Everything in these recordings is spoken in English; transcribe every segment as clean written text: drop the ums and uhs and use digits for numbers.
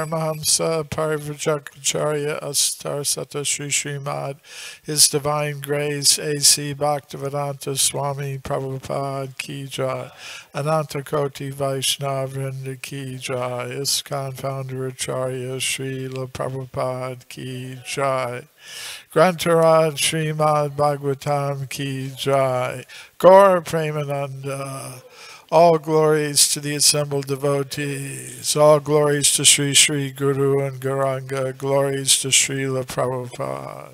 Paramahamsa Parivrajacharya Astar Sata Sri Srimad, His Divine Grace A.C. Bhaktivedanta Swami Prabhupada Ki Jai, Ananta Koti Vaishnava Vrinda Ki Jai, ISKCON Founder Acharya Srila Prabhupada Ki Jai, Grantaraj Srimad Bhagavatam Ki Jai, Gaura Premananda. All glories to the assembled devotees. All glories to Sri Sri Guru and Gauranga. Glories to Srila Prabhupada.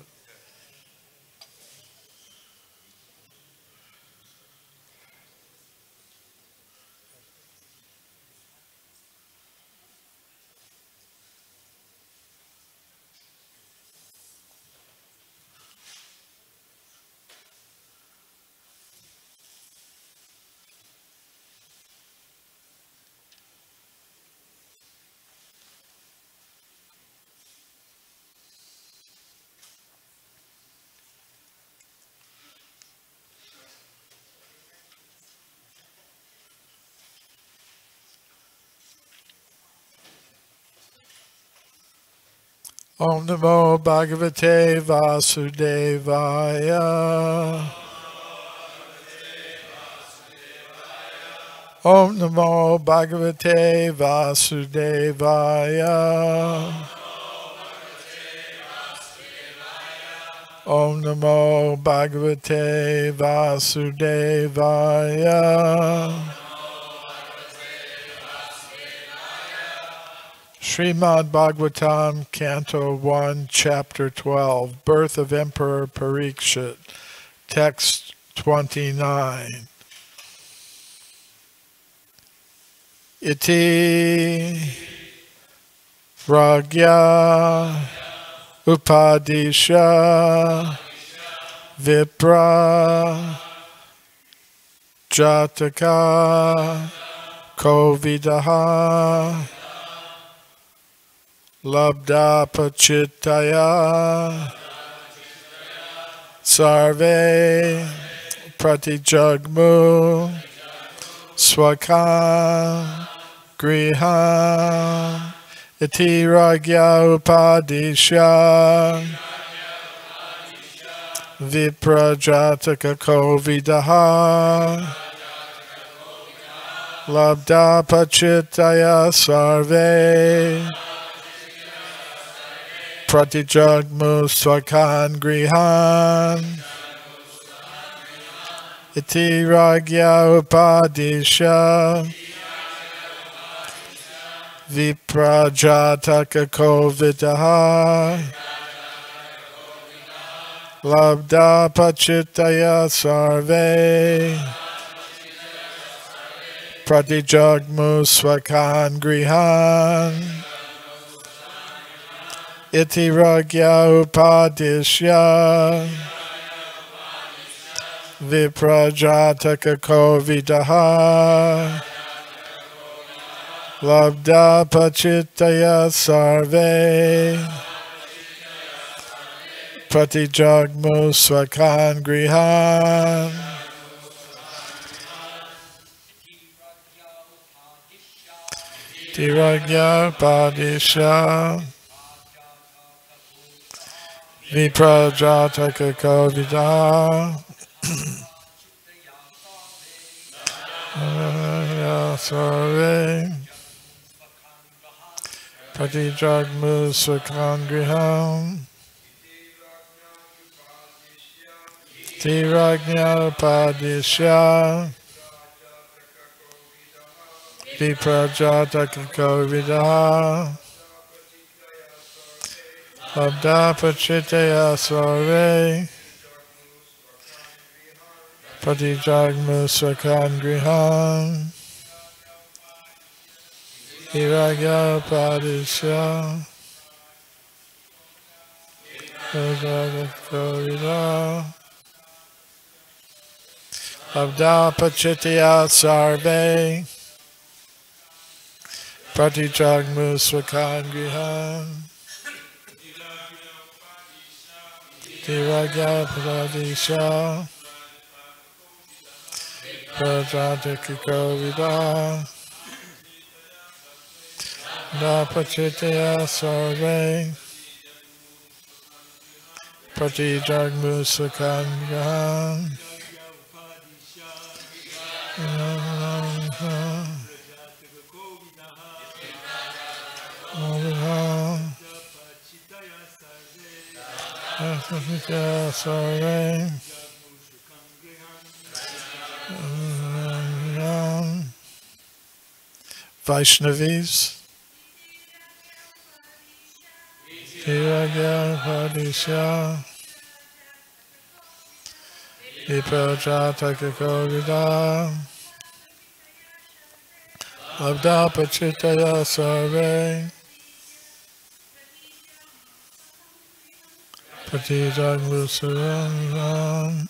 Om Namo Bhagavate Vasudevaya. Om Namo Bhagavate Vasudevaya. Om Namo Bhagavate Vasudevaya. Srimad Bhagavatam, Canto 1, Chapter 12, Birth of Emperor Parikshit, Text 29. Iti Pragya Upadisha Vipra Jataka Kovidaha Labda Pachitaya Sarve Pratijagmu Swakam Griha Iti Ragya Upadisha Viprajataka Kovidaha Labda Pachitaya Sarve Pratijagmu Swakan Grihan Iti Ragya Upadisha Viprajataka Kovidaha Labda Pachitaya Sarve Pratijagmu Swakan Grihan Iti Ragya Upadisya Viprajataka Kovidaha Labda Pachitaya Sarve Pratijagmu Swakan Grihan Iti Ragya Upadisya Viprajataka Kovidaha Sarve Pratijagmu Swakan Griham Tiragnya Padisya Viprajataka Kovidaha Labda Pachitaya Sarve Pratijagmu Swakan Griham Hiragya Padisya Viprajataka Labda Pachitaya Sarve Pratijagmu Swakan Griham Tiragya Padisya Prajataka Kovidaha Napachitya sarve pratijagmusakandhan Napachitya sarve Vaishnavis Padisha Drutakarma Prabhu Sarve Pratijagmusaram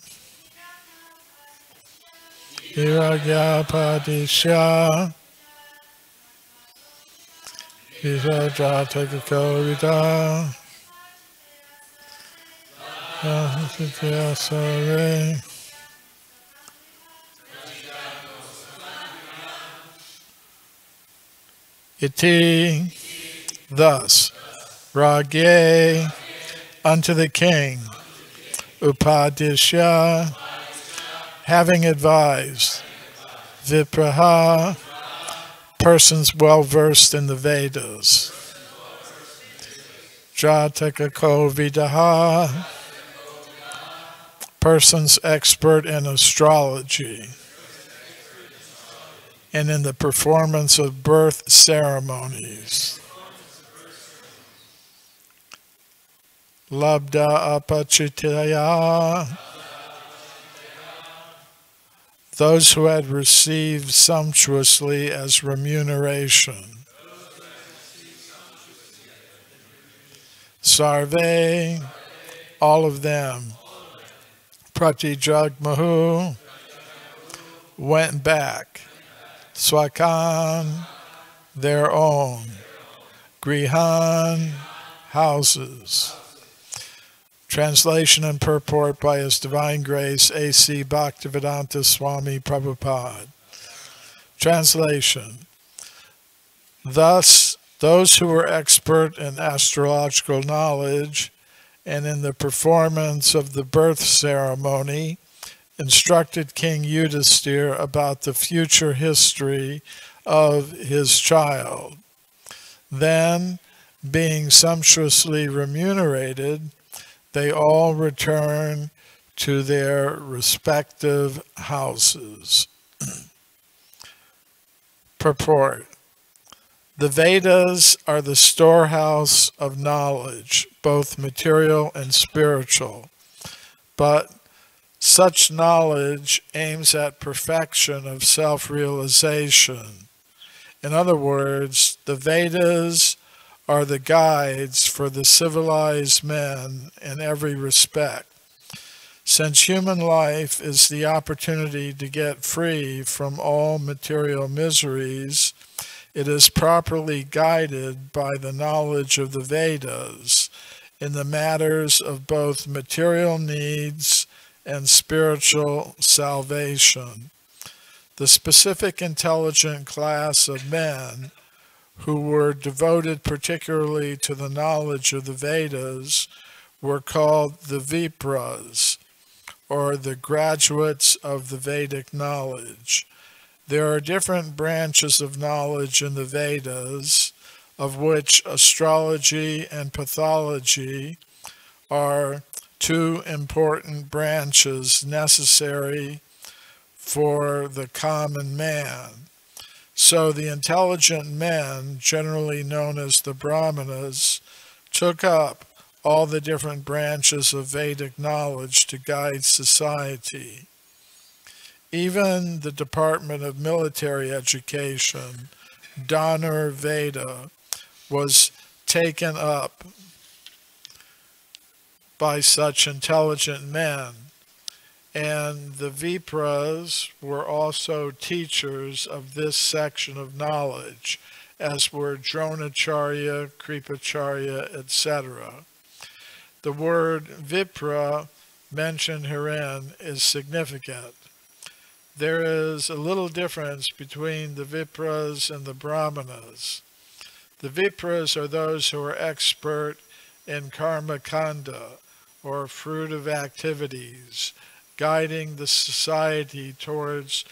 Padisha Drutakarma Sarve Iti, thus, Ragye, unto the king, Upadishya, having advised, Vipraha, persons well versed in the Vedas, Jataka Vidaha, persons expert in astrology, and in the performance of birth ceremonies. Labda apachitaya, those who had received sumptuously as remuneration. Sarve, all of them. Pratijagmahu, went back. Swakan, their own. Grihan, houses. Translation and purport by His Divine Grace A.C. Bhaktivedanta Swami Prabhupada. Translation. Thus, those who were expert in astrological knowledge and in the performance of the birth ceremony instructed King Yudhisthira about the future history of his child. Then, being sumptuously remunerated, they all return to their respective houses. Purport. The Vedas are the storehouse of knowledge, both material and spiritual, but such knowledge aims at perfection of self-realization. In other words, the Vedas are the guides for the civilized men in every respect. Since human life is the opportunity to get free from all material miseries, it is properly guided by the knowledge of the Vedas in the matters of both material needs and spiritual salvation. The specific intelligent class of men who were devoted particularly to the knowledge of the Vedas were called the Vipras, or the graduates of the Vedic knowledge. There are different branches of knowledge in the Vedas, of which astrology and pathology are two important branches necessary for the common man. So the intelligent men, generally known as the Brahmanas, took up all the different branches of Vedic knowledge to guide society. Even the Department of Military Education, Dhanur Veda, was taken up by such intelligent men, and the Vipras were also teachers of this section of knowledge, as were Dronacharya, Kripacharya, etc. The word Vipra mentioned herein is significant. There is a little difference between the Vipras and the Brahmanas. The Vipras are those who are expert in karma kanda, or fruitive activities, guiding the society towards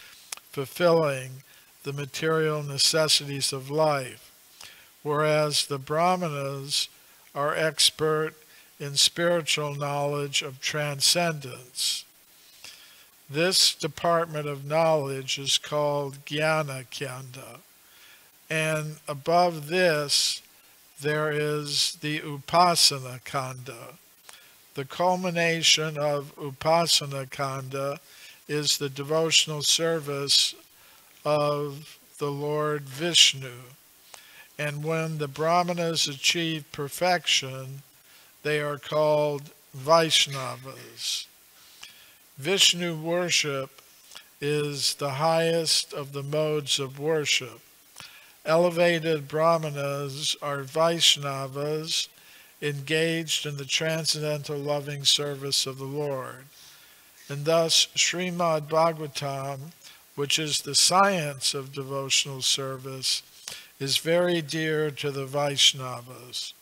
fulfilling the material necessities of life, whereas the Brahmanas are expert in spiritual knowledge of transcendence. This department of knowledge is called Jnana Kanda, and above this there is the Upasana Kanda. The culmination of Upasana Kanda is the devotional service of the Lord Vishnu. And when the Brahmanas achieve perfection, they are called Vaishnavas. Vishnu worship is the highest of the modes of worship. Elevated Brahmanas are Vaishnavas, engaged in the transcendental loving service of the Lord. And thus Srimad Bhagavatam, which is the science of devotional service, is very dear to the Vaishnavas.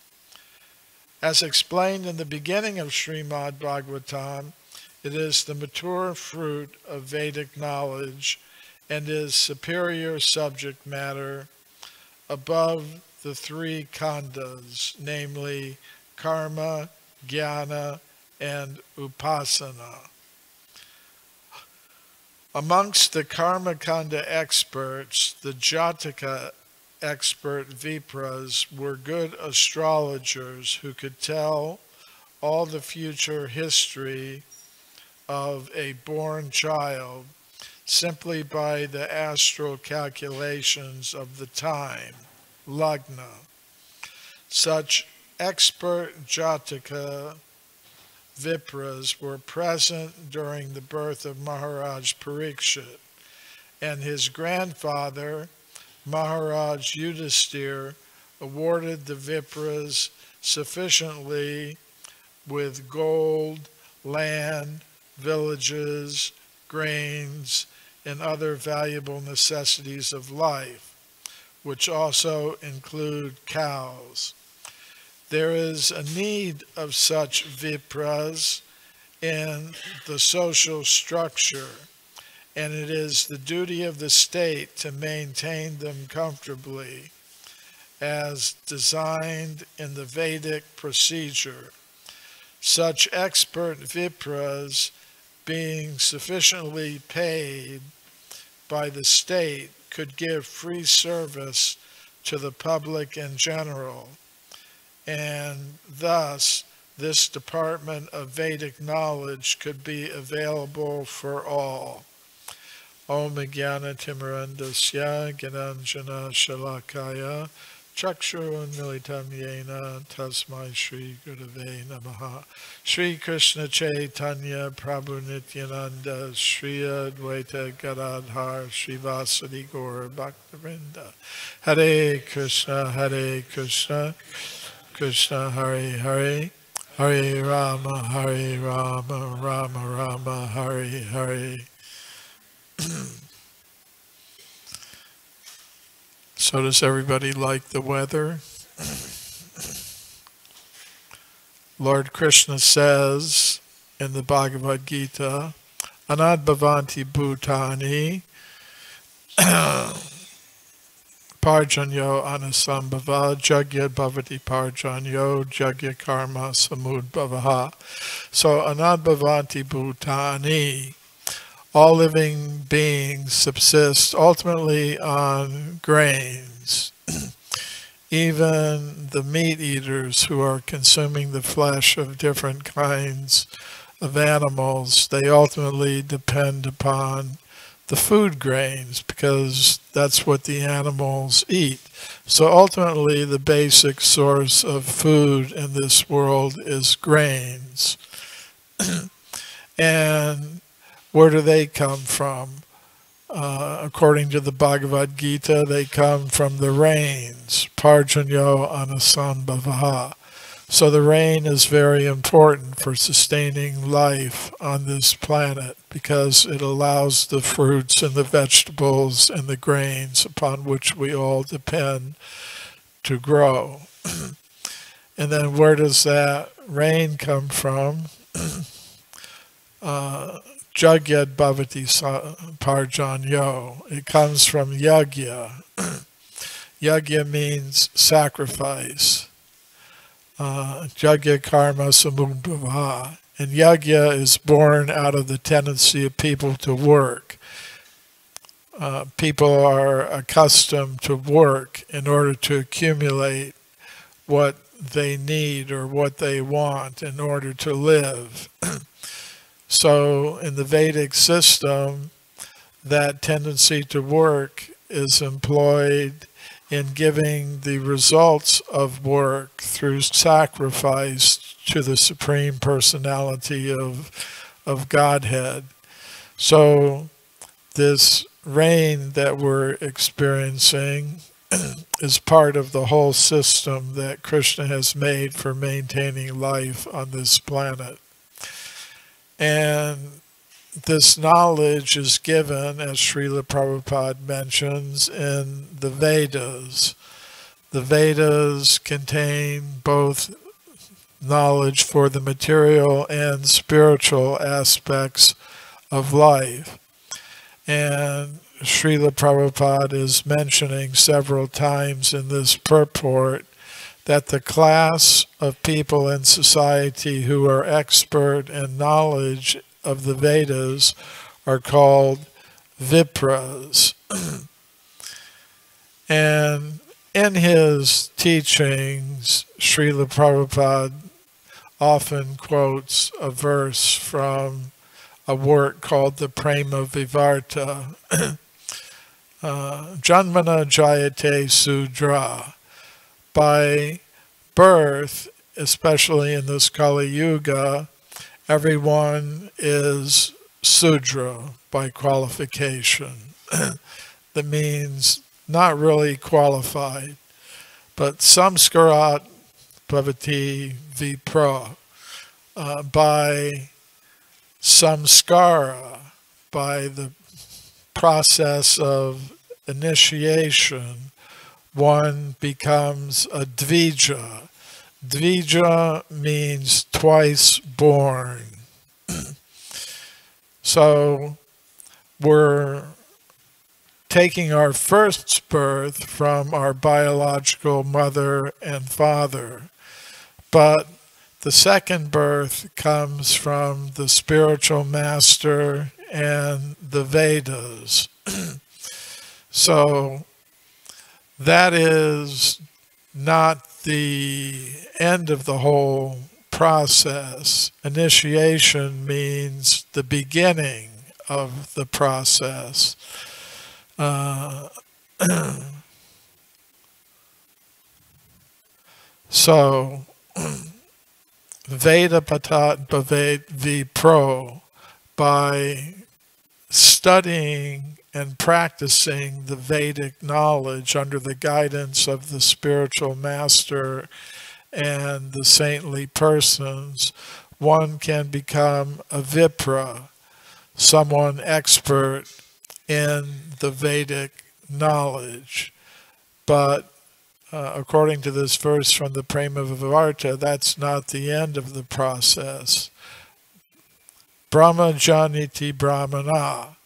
As explained in the beginning of Srimad Bhagavatam, it is the mature fruit of Vedic knowledge and is superior subject matter above the three khandas, namely karma, jnana, and upasana. Amongst the karma kanda experts, the Jataka expert Vipras were good astrologers who could tell all the future history of a born child simply by the astral calculations of the time, lagna. Such expert Jataka Vipras were present during the birth of Maharaj Parikshit, and his grandfather, Maharaj Yudhisthira, awarded the Vipras sufficiently with gold, land, villages, grains, and other valuable necessities of life, which also include cows. There is a need of such Vipras in the social structure, and it is the duty of the state to maintain them comfortably, as designed in the Vedic procedure. Such expert Vipras, being sufficiently paid by the state, could give free service to the public in general, and thus this department of Vedic knowledge could be available for all. Om Jnana Timirandasya Gyananjana Shalakaya Chakshurunmilitam Yena Tasmai Shri Gurave Namaha. Shri Krishna Chaitanya Prabhu Nityananda Shri Advaita Gadadhar Shri Vasadi Gaur Bhaktivinoda. Hare Krishna Krishna Hare Hare Hare Rama Rama Rama Hare Hare. So does everybody like the weather? Lord Krishna says in the Bhagavad Gita, Anadbhavanti Bhutani Parjanyo Anasambhava Jagya Bhavati Parjanyo Jagya Karma Samudbhavaha. So Anadbhavanti Bhutani, all living beings subsist ultimately on grains. Even the meat eaters who are consuming the flesh of different kinds of animals, they ultimately depend upon the food grains because that's what the animals eat. So ultimately the basic source of food in this world is grains. And where do they come from? According to the Bhagavad Gita, they come from the rains. Parjanyo Anasambhavaha. So the rain is very important for sustaining life on this planet because it allows the fruits and the vegetables and the grains upon which we all depend to grow. And then where does that rain come from? Jagyad Bhavati Parjanyo. It comes from yagya. Yagya means sacrifice. Yagya karma samudbhava. And yagya is born out of the tendency of people to work. People are accustomed to work in order to accumulate what they need or what they want in order to live. So in the Vedic system, that tendency to work is employed in giving the results of work through sacrifice to the Supreme Personality of Godhead. So this rain that we're experiencing is part of the whole system that Krishna has made for maintaining life on this planet. And this knowledge is given, as Srila Prabhupada mentions, in the Vedas. The Vedas contain both knowledge for the material and spiritual aspects of life. And Srila Prabhupada is mentioning several times in this purport that the class of people in society who are expert in knowledge of the Vedas are called Vipras. And in his teachings, Srila Prabhupada often quotes a verse from a work called the Prema Vivarta. Janmana Jayate Sudra. By birth, especially in this Kali Yuga, everyone is Sudra by qualification. That means not really qualified, but samskarat bhavati vipra, by samskara, by the process of initiation, one becomes a dvija. Dvija means twice born. So we're taking our first birth from our biological mother and father, but the second birth comes from the spiritual master and the Vedas. So that is not the end of the whole process. Initiation means the beginning of the process. So, Veda Patat Bhavet Vipro, by studying and practicing the Vedic knowledge under the guidance of the spiritual master and the saintly persons, one can become a Vipra, someone expert in the Vedic knowledge. But according to this verse from the Prema Vivarta, that's not the end of the process. Brahma Janiti Brahmana.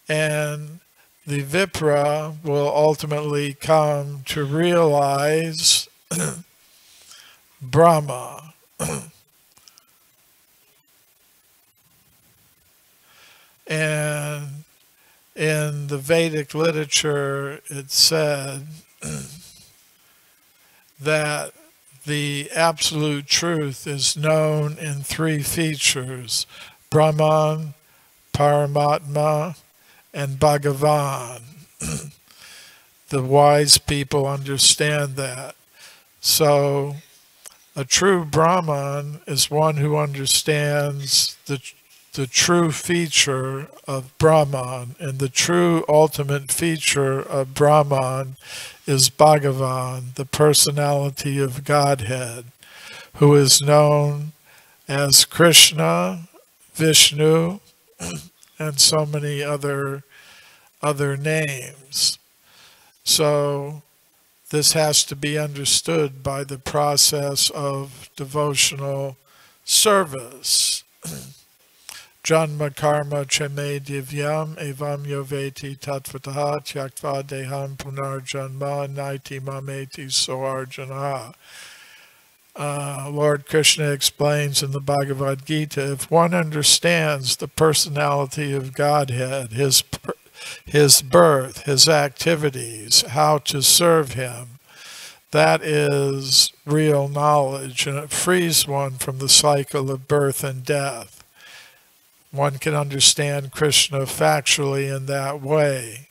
And the Vipra will ultimately come to realize Brahma. And in the Vedic literature, it's said that the absolute truth is known in three features: Brahman, Paramatma, and Bhagavan. The wise people understand that. So a true Brahman is one who understands the true feature of Brahman, and the true ultimate feature of Brahman is Bhagavan, the personality of Godhead, who is known as Krishna, Vishnu, and so many other names. So this has to be understood by the process of devotional service. Janma karma chame divyam evam yoveti tatvataha tyaktva deham punarjanma naiti mameti soarjana. Lord Krishna explains in the Bhagavad Gita, if one understands the personality of Godhead, his birth, his activities, how to serve him, that is real knowledge, and it frees one from the cycle of birth and death. One can understand Krishna factually in that way.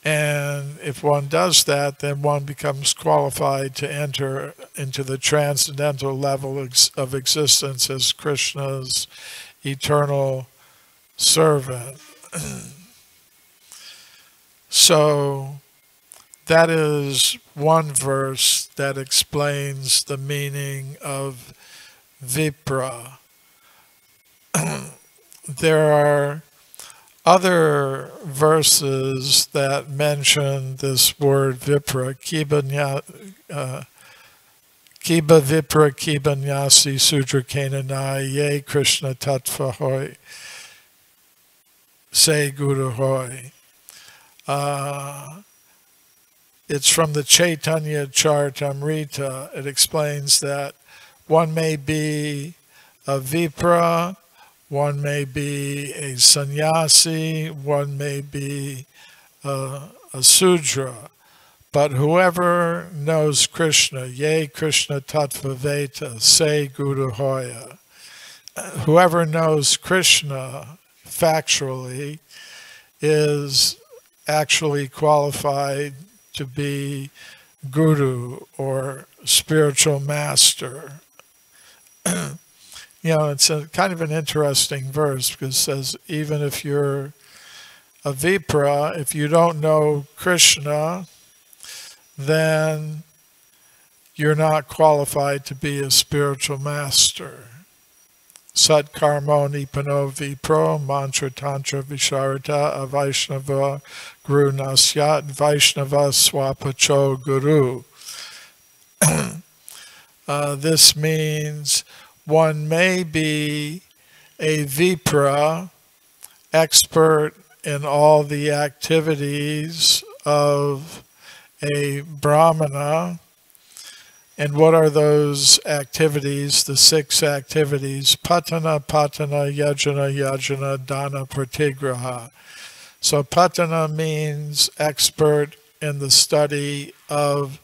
And if one does that, then one becomes qualified to enter into the transcendental level of existence as Krishna's eternal servant. So that is one verse that explains the meaning of Vipra. There are other verses that mention this word Vipra. Kiba Vipra Kiba Nyasi Sudra Kenanai Ye Krishna Tattva Hoy Se Guru Hoy. It's from the Chaitanya Charitamrita. It explains that one may be a Vipra, one may be a sannyasi, one may be a Sudra, but whoever knows Krishna, Ye Krishna Tattva Veta, Se Guru Hoya, whoever knows Krishna factually is actually qualified to be guru or spiritual master. It's a kind of an interesting verse because it says even if you're a Vipra, if you don't know Krishna, then you're not qualified to be a spiritual master. Sat karmo nipano vipro mantra tantra visharata avaishnava guru nasyat vaishnava swapacho guru. This means one may be a Vipra, expert in all the activities of a Brahmana. And what are those activities? The 6 activities: Patana, Patana, Yajana, Yajana, Dana, Pratigraha. So Patana means expert in the study of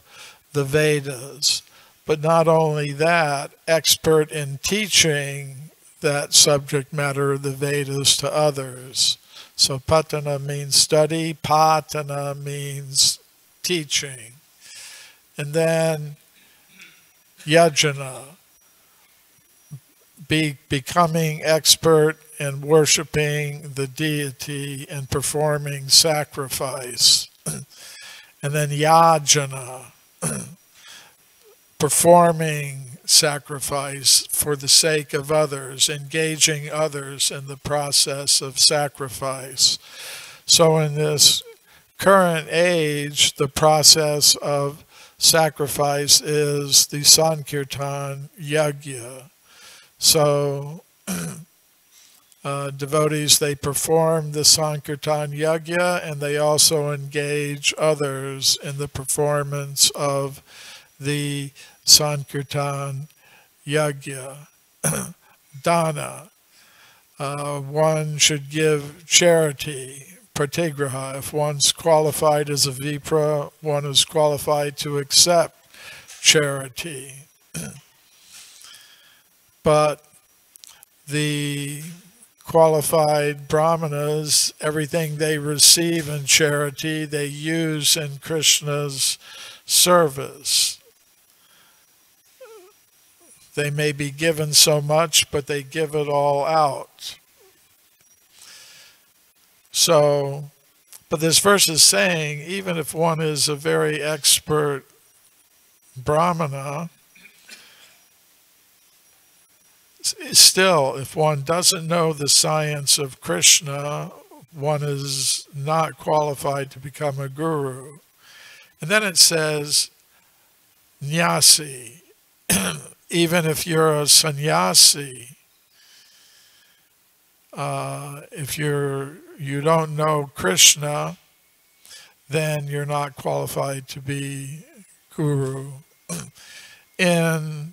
the Vedas. But not only that, expert in teaching that subject matter of the Vedas to others. So Patana means study, Patana means teaching. And then Yajana, becoming expert in worshiping the deity and performing sacrifice. And then Yajana, performing sacrifice for the sake of others, engaging others in the process of sacrifice. So in this current age, the process of sacrifice is the Sankirtan Yajna. So devotees, they perform the Sankirtan Yajna and they also engage others in the performance of the Sankirtan Yajna. Dana, one should give charity. Pratigraha, if one's qualified as a Vipra, one is qualified to accept charity. But the qualified Brahmanas, everything they receive in charity, they use in Krishna's service. They may be given so much, but they give it all out. So, but this verse is saying, even if one is a very expert Brahmana, still, if one doesn't know the science of Krishna, one is not qualified to become a guru. And then it says, Nyasi. Even if you're a sannyasi, if you don't know Krishna, then you're not qualified to be guru. In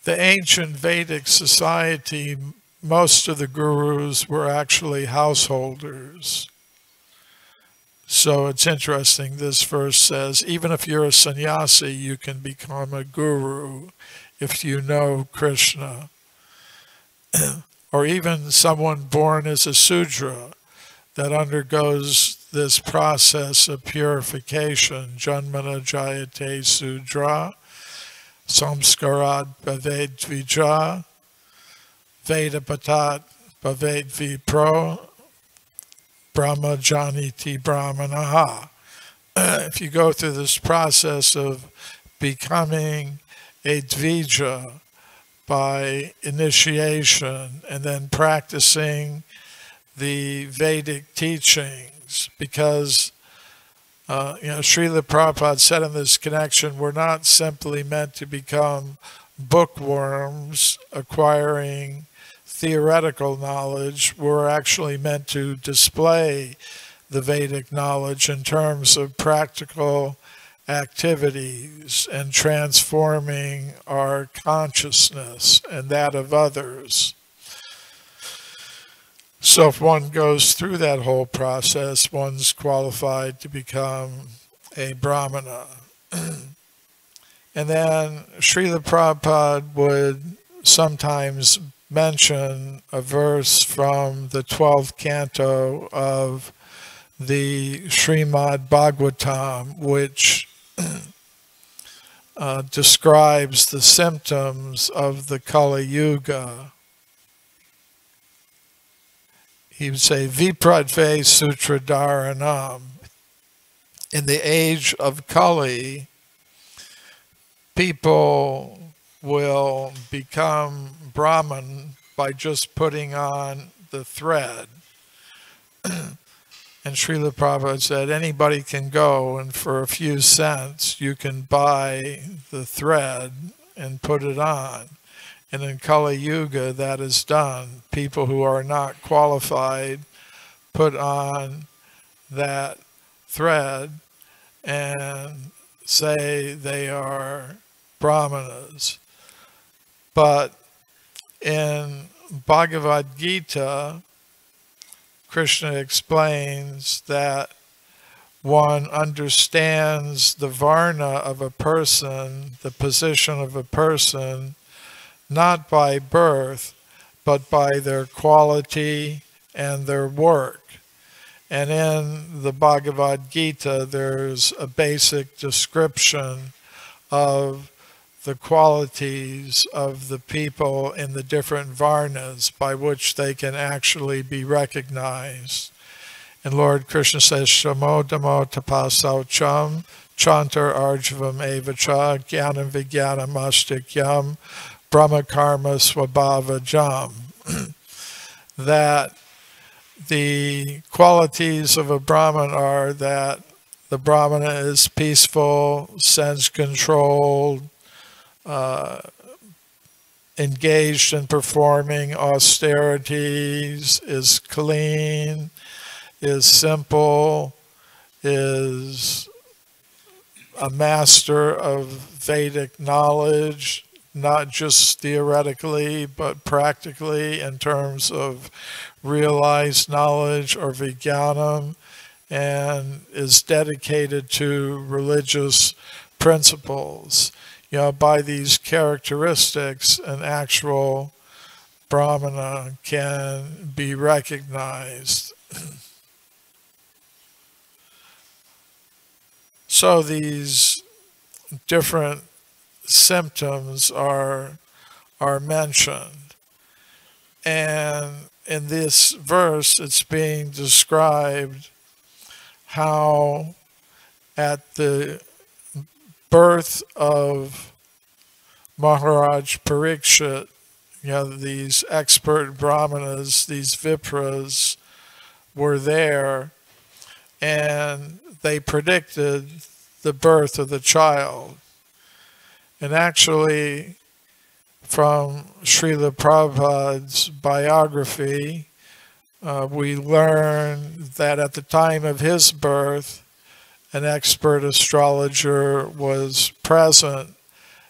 the ancient Vedic society, most of the gurus were actually householders. So it's interesting, this verse says, even if you're a sannyasi, you can become a guru if you know Krishna. Or even someone born as a Sudra that undergoes this process of purification, Janmana Jayate Sudra, Samskarat Bhaved Vija, Vedapatat Bhaved Vipro, Brahma Janiti Brahmanaha. If you go through this process of becoming a Dvija by initiation and then practicing the Vedic teachings, because Srila Prabhupada said in this connection, we're not simply meant to become bookworms acquiring theoretical knowledge. We're actually meant to display the Vedic knowledge in terms of practical activities and transforming our consciousness and that of others. So if one goes through that whole process, one's qualified to become a Brahmana. And then Srila Prabhupada would sometimes mention a verse from the 12th canto of the Srimad Bhagavatam, which describes the symptoms of the Kali Yuga. He would say, Vipradve Sutradharanam. In the age of Kali, people will become Brahman by just putting on the thread. And Srila Prabhupada said, anybody can go and for a few cents you can buy the thread and put it on. And in Kali Yuga that is done. People who are not qualified put on that thread and say they are Brahmanas. But in Bhagavad Gita, Krishna explains that one understands the varna of a person, the position of a person, not by birth, but by their quality and their work. And in the Bhagavad Gita, there's a basic description of the qualities of the people in the different varnas by which they can actually be recognized. And Lord Krishna says, Shamo Damo Tapasaucham, Chantar Arjavam Evacha, Jnanam Vijnanam Astikyam, Brahma Karma Swabhava Jam. That the qualities of a Brahman are that the Brahmana is peaceful, sense-controlled, engaged in performing austerities, is clean, is simple, is a master of Vedic knowledge, not just theoretically, but practically in terms of realized knowledge or vijnanam, and is dedicated to religious principles. By these characteristics, an actual Brahmana can be recognized. So these different symptoms are mentioned. And in this verse, it's being described how at the birth of Maharaj Parikshit, these expert brahmanas, these vipras were there, and they predicted the birth of the child. And actually, from Srila Prabhupada's biography, we learn that at the time of his birth, an expert astrologer was present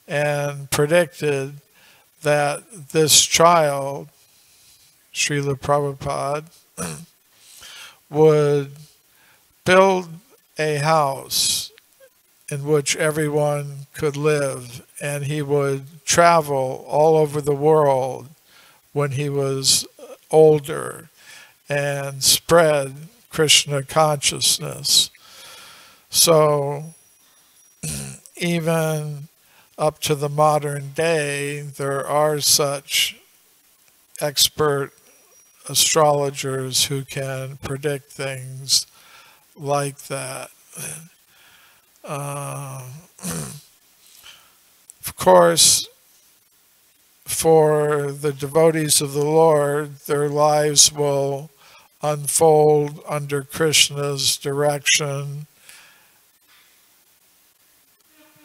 and predicted that this child, Srila Prabhupada, would build a house in which everyone could live, and he would travel all over the world when he was older and spread Krishna consciousness. So even up to the modern day, there are such expert astrologers who can predict things like that. Of course, for the devotees of the Lord, their lives will unfold under Krishna's direction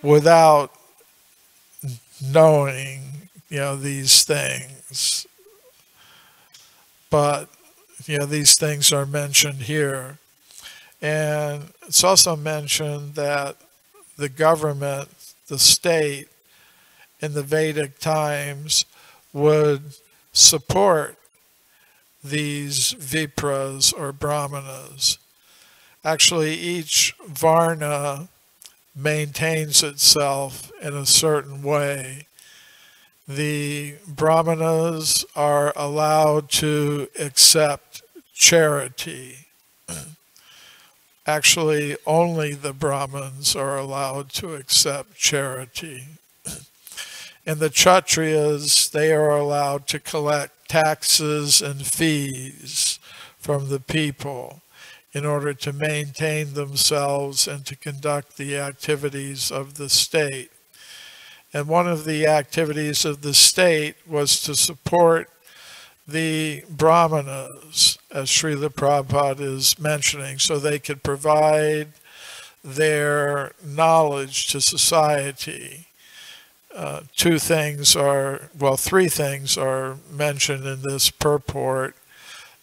without knowing, these things. But, these things are mentioned here. And it's also mentioned that the government, the state, in the Vedic times would support these Vipras or Brahmanas. Actually, each Varna maintains itself in a certain way. The Brahmanas are allowed to accept charity. Actually, only the Brahmins are allowed to accept charity. And the Kshatriyas, they are allowed to collect taxes and fees from the people in order to maintain themselves and to conduct the activities of the state. And one of the activities of the state was to support the Brahmanas, as Srila Prabhupada is mentioning, so they could provide their knowledge to society. Three things are mentioned in this purport.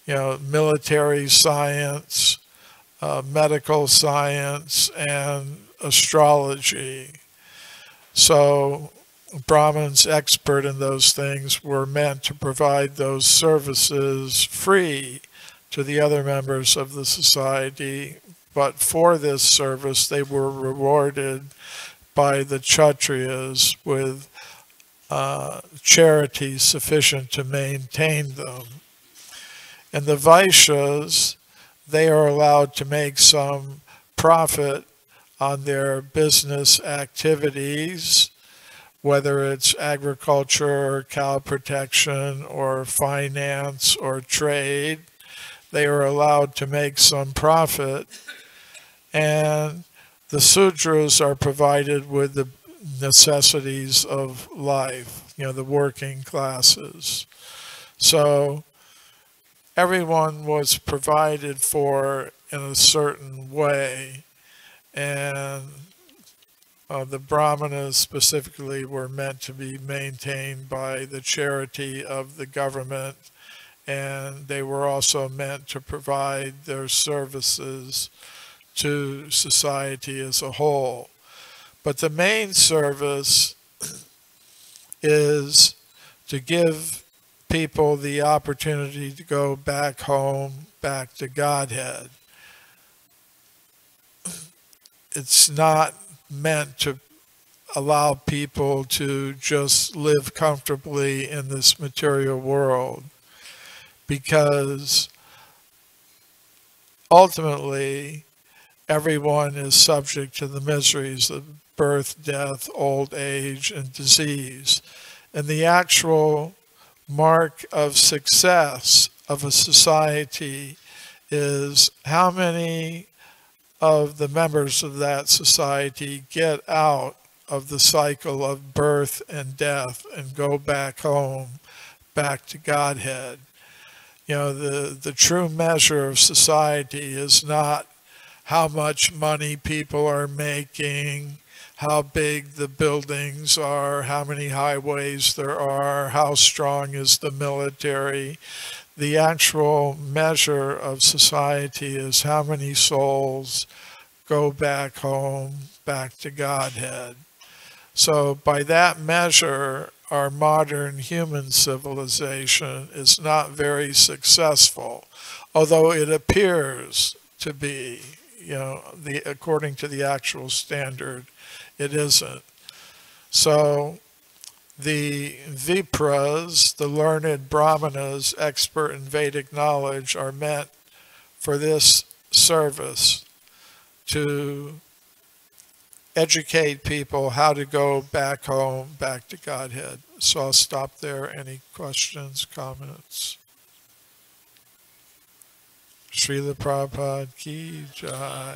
Military science, medical science, and astrology. So Brahmins expert in those things were meant to provide those services free to the other members of the society, but for this service they were rewarded by the Kshatriyas with charity sufficient to maintain them. And the Vaishyas, they are allowed to make some profit on their business activities, whether it's agriculture or cow protection or finance or trade. They are allowed to make some profit. And the Sudras are provided with the necessities of life, the working classes. So everyone was provided for in a certain way. And the Brahmanas specifically were meant to be maintained by the charity of the government, and they were also meant to provide their services to society as a whole. But the main service is to give people the opportunity to go back home, back to Godhead. It's not meant to allow people to just live comfortably in this material world, because ultimately everyone is subject to the miseries of birth, death, old age, and disease. And the actual mark of success of a society is how many of the members of that society get out of the cycle of birth and death and go back home, back to Godhead. The true measure of society is not how much money people are making, how big the buildings are, how many highways there are, how strong is the military. The actual measure of society is how many souls go back home, back to Godhead. So by that measure, our modern human civilization is not very successful, although it appears to be, according to the actual standard, it isn't. So the Vipras, the learned Brahmanas, expert in Vedic knowledge, are meant for this service to educate people how to go back home, back to Godhead. So I'll stop there. Any questions, comments? Srila Prabhupada ki jai.